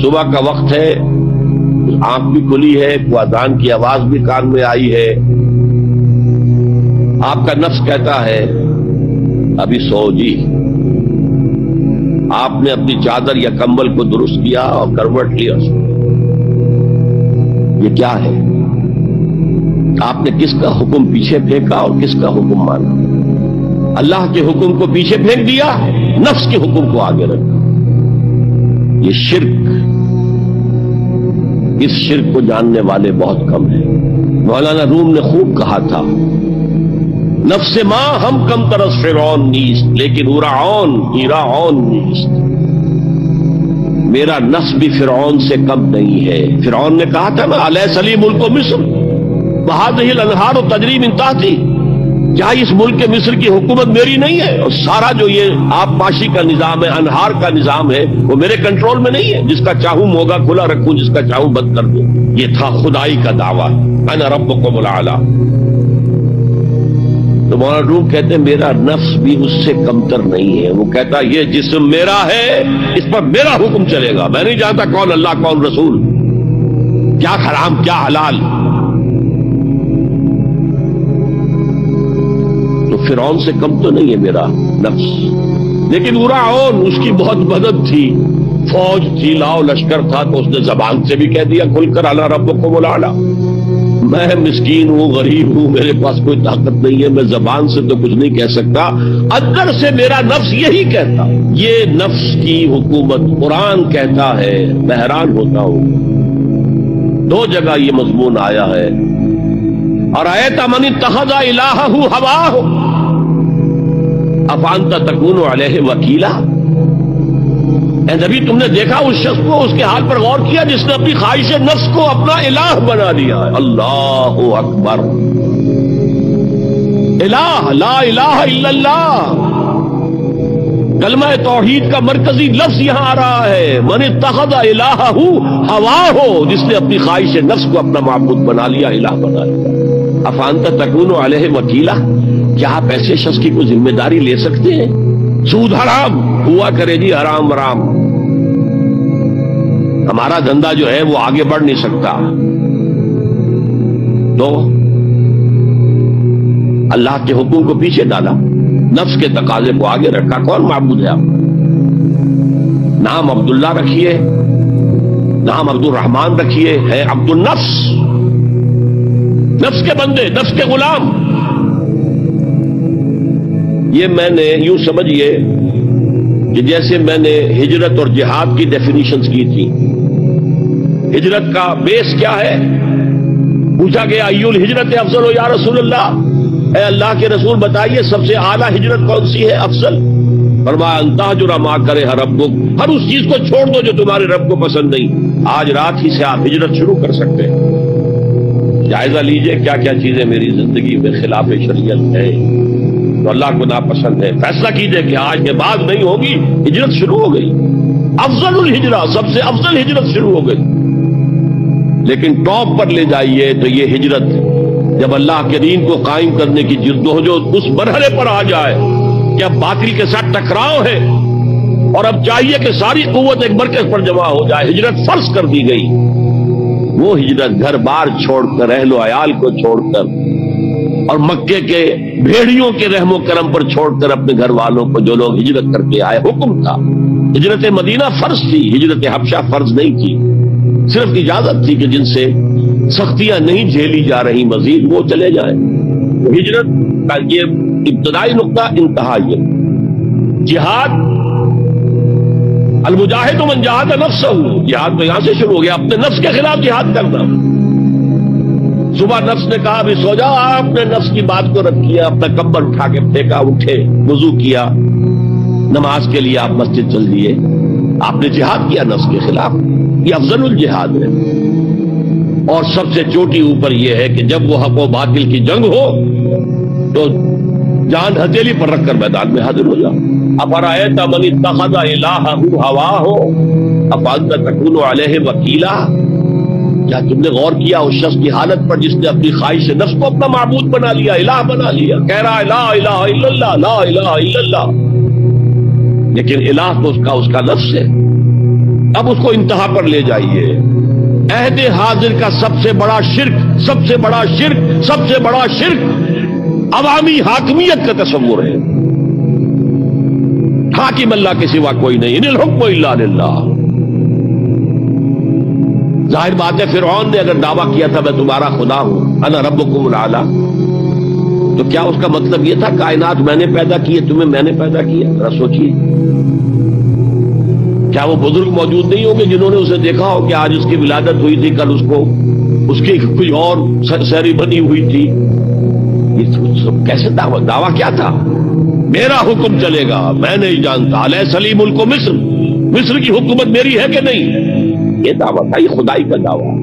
صبح کا وقت ہے، آنکھ بھی کھلی ہے، کوئی اذان کی آواز بھی کان میں آئی ہے، آپ کا نفس کہتا ہے ابھی سو جی۔ آپ نے اپنی چادر یا کمبل کو درست کیا اور کروٹ لیا، یہ کیا ہے؟ آپ نے کس کا حکم پیچھے پھینکا اور کس کا حکم مانا؟ اللہ کے حکم کو پیچھے پھینک دیا، نفس کے حکم کو آگے رکھا۔ یہ شرک، اس شرک کو جاننے والے بہت کم ہیں۔ مولانا روم نے خوب کہا تھا، نفس ماں ہم کم ترس فرعون نیست لیکن ایراعون نیست۔ میرا نفس بھی فرعون سے کم نہیں ہے۔ فرعون نے کہا تھا نا الیس لی ملک مصر وہذہ الانہار تجری من تحتی، کیا اس ملک مصر کی حکومت میری نہیں ہے؟ اور سارا جو یہ آب پاشی کا نظام ہے، انہار کا نظام ہے، وہ میرے کنٹرول میں نہیں ہے؟ جس کا چاہوں موگا کھلا رکھوں، جس کا چاہوں بند کر دوں۔ یہ تھا خدائی کا دعویٰ، انا ربکم الاعلی۔ تو مولانا روم کہتے ہیں میرا نفس بھی اس سے کمتر نہیں ہے۔ وہ کہتا یہ جسم میرا ہے، اس پر میرا حکم چلے گا، میں نہیں جانتا کون اللہ کون رسول، کیا حرام کیا حلال۔ تو فرعون سے کم تو نہیں ہے میرا نفس، لیکن ایراعون اس کی بہت مدد تھی، فوج تھی، لاؤ لشکر تھا، تو اس نے زبان سے بھی کہہ دیا کھل کر انا ربکم الاعلی۔ میں مسکین ہوں، غریب ہوں، میرے پاس کوئی طاقت نہیں ہے، میں زبان سے تو کچھ نہیں کہہ سکتا، اندر سے میرا نفس یہی کہتا۔ یہ نفس کی حکومت قرآن کہتا ہے، میں حیران ہوتا ہوں۔ دو جگہ یہ مضمون آیا ہے، ارأیت من اتخذ الہہ ہواہ افانت تکون علیہ وکیلا۔ اے نبی تم نے دیکھا اس شخص کو، اس کے حال پر غور کیا جس نے اپنی خواہش نفس کو اپنا الہ بنا لیا ہے۔ اللہ اکبر، الہ لا الہ الا اللہ، کلمہ توحید کا مرکزی لفظ یہاں آ رہا ہے، من اتخذ الہہ ہواہ، جس نے اپنی خواہش نفس کو اپنا معبود بنا لیا، الہ بنا لیا۔ افانت تکون علیہ وکیلا، کیا آپ ایسے شخص کی کوئی ذمہ داری لے سکتے ہیں؟ سود حرام ہوا کرے جی، حرام حرام، ہمارا دھندا جو ہے وہ آگے بڑھ نہیں سکتا۔ تو اللہ کے حکم کو پیچھے ڈالا، نفس کے تقاضے کو آگے رکھا۔ کون معبود ہے آپ؟ نام عبداللہ رکھیے، نام عبد الرحمان رکھیے، ہے عبد النفس، نفس کے بندے، نفس کے غلام۔ یہ میں نے یوں سمجھیے کہ جیسے میں نے ہجرت اور جہاد کی ڈیفینیشنز کی تھی۔ ہجرت کا بیس کیا ہے؟ پوچھا گیا ایو الہجرت افضل ہو یا رسول اللہ، اے اللہ کے رسول بتائیے سب سے اعلیٰ ہجرت کون سی ہے، افضل؟ فرمایا ان تہجر ما کرہ ربک، ہر اس چیز کو چھوڑ دو جو تمہارے رب کو پسند نہیں۔ آج رات ہی سے آپ ہجرت شروع کر سکتے ہیں۔ جائزہ لیجئے کیا کیا چیزیں میری زندگی میں خلاف شریعت ہے، تو اللہ کو ناپسند ہے، فیصلہ کیجئے کہ آج کے بعد نہیں ہوگی، ہجرت شروع ہو گئی۔ افضل الہجرہ، سب سے افضل ہجرت شروع ہو گئی۔ لیکن ٹاپ پر لے جائیے تو یہ ہجرت جب اللہ کے دین کو قائم کرنے کی جدوجہد اس مرحلے پر آ جائے کہ اب باطل کے ساتھ ٹکراؤ ہے اور اب چاہیے کہ ساری قوت ایک مرکز پر جمع ہو جائے، ہجرت فرض کر دی گئی۔ وہ ہجرت گھر بار چھوڑ کر، اہل و عیال کو چھوڑ کر، اور مکے کے بھیڑیوں کے رحم و کرم پر چھوڑ کر اپنے گھر والوں کو، جو لوگ ہجرت کر کے آئے، حکم تھا۔ ہجرت مدینہ فرض تھی، ہجرت حبشہ فرض نہیں تھی، صرف اجازت تھی کہ جن سے سختیاں نہیں جھیلی جا رہی مزید وہ چلے جائیں۔ ہجرت کا یہ ابتدائی نقطہ، انتہا یہ جہاد، المجاہد من جاہد نفسہ، جہاد تو یہاں سے شروع ہو گیا، اپنے نفس کے خلاف جہاد کرنا۔ صبح نفس نے کہا بھی سو جا، آپ نے نفس کی بات کو رد کیا، اپنا کمبل اٹھا کے پھینکا، اٹھے، وضو کیا، نماز کے لیے آپ مسجد چل دیے، آپ نے جہاد کیا نفس کے خلاف۔ یہ افضل الجہاد ہے، اور سب سے چوٹی اوپر یہ ہے کہ جب وہ حق و باطل کی جنگ ہو تو جان ہتھیلی پر رکھ کر میدان میں حاضر ہو جاؤ۔ افرأیت من اتخذ الہہ ہواہ افانت تکون علیہ وکیلا، کیا تم نے غور کیا اس شخص کی حالت پر جس نے اپنی خواہش نفس کو اپنا معبود بنا لیا، الہ بنا لیا، کہہ رہا ہے لا الہ الا اللہ، لا الہ الا اللہ، لیکن الہ تو اس کا نفس ہے۔ اب اس کو انتہا پر لے جائیے. عہد حاضر کا سب سے بڑا شرک عوامی حاکمیت کا تصور ہے. حاکم اللہ کے سوا کوئی نہیں، ان الحکم الا للہ. ظاہر بات ہے فرعون نے اگر دعویٰ کیا تھا میں تمہارا خدا ہوں، انا ربکم الاعلی، تو کیا اس کا مطلب یہ تھا کائنات میں نے پیدا کی ہے، تمہیں میں نے پیدا کیا؟ ذرا سوچیے. کیا وہ بزرگ موجود نہیں ہوں گے جنہوں نے اسے دیکھا ہو کہ آج اس کی ولادت ہوئی تھی، کل اس کی کوئی اور سیری بنی ہوئی تھی؟ یہ کیسے دعویٰ کیا تھا؟ میرا حکم چلے گا، میں نہیں جانتا. الیس لی ملک مصر، مصر کی حکومت میری ہے کہ نہیں؟ یہ دعویٰ تھا، یہ خدائی کا دعویٰ.